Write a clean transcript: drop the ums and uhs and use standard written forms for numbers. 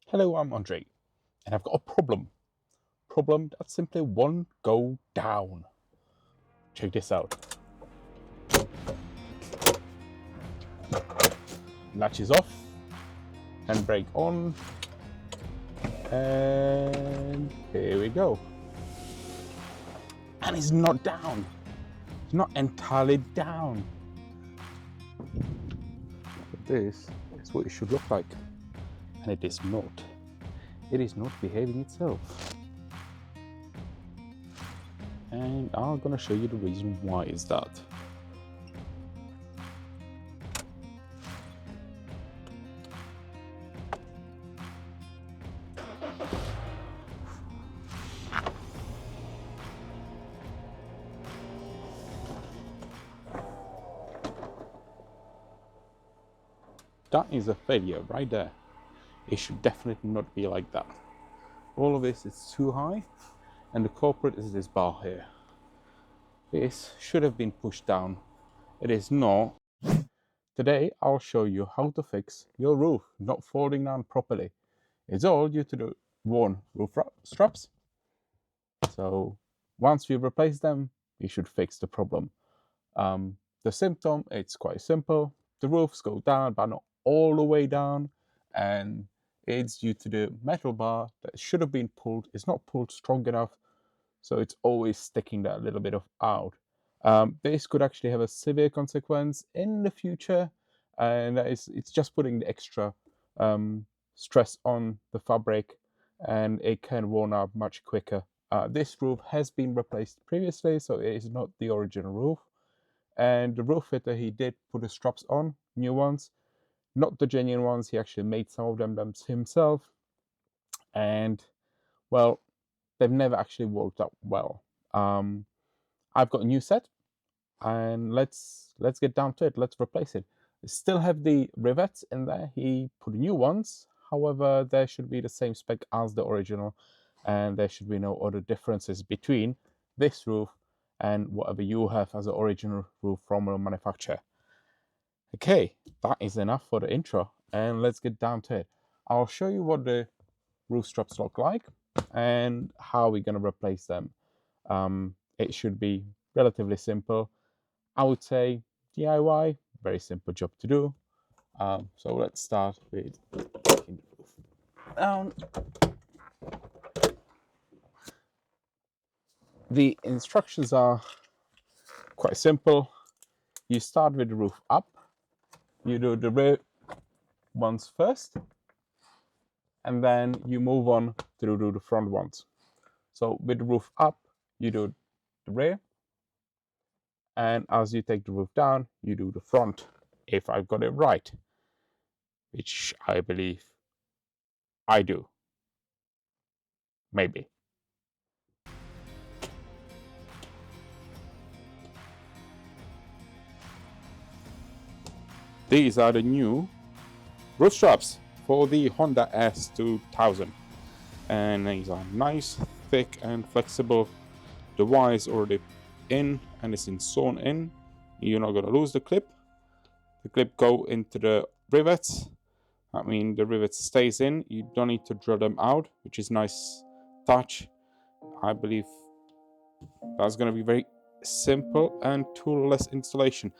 Hello, I'm Ondra, and I've got a problem. Problem that simply won't go down. Check this out. Latch is off, handbrake on, and here we go. And it's not down. It's not entirely down. But this is what it should look like. And it is not. It is not behaving itself. And I'm gonna show you the reason why is that. That is a failure right there. It should definitely not be like that. All of this is too high, and the culprit is this bar here. This should have been pushed down. It is not. Today I'll show you how to fix your roof not folding down properly. It's all due to the worn roof straps. So once we replace them, we should fix the problem. The symptom, it's quite simple. The roofs go down, but not all the way down, and it's due to the metal bar that should have been pulled. It's not pulled strong enough, so it's always sticking that little bit of out. This could actually have a severe consequence in the future, and that is, it's just putting the extra stress on the fabric, and it can worn out much quicker. This roof has been replaced previously, so it is not the original roof. And the roof fitter, he did put the straps on, new ones, not the genuine ones. He actually made some of them himself, and well, they've never actually worked out well. I've got a new set, and let's get down to it. Let's replace it. We still have the rivets in there. He put new ones. However, there should be the same spec as the original, and there should be no other differences between this roof and whatever you have as an original roof from a manufacturer. Okay, that is enough for the intro, and let's get down to it. I'll show you what the roof straps look like and how we're going to replace them. It should be relatively simple. I would say DIY, very simple job to do. So let's start with taking the roof down. The instructions are quite simple. You start with the roof up. You do the rear ones first, and then you move on to do the front ones. So with the roof up, you do the rear, and as you take the roof down, you do the front, if I've got it right, which I believe I do. Maybe. These are the new roof straps for the Honda S2000, and these are nice, thick and flexible. The wire is already in and it's sewn in. You're not going to lose the clip. The clip go into the rivets. I mean, the rivets stays in. You don't need to drill them out, which is nice touch. I believe that's going to be very simple and toolless installation.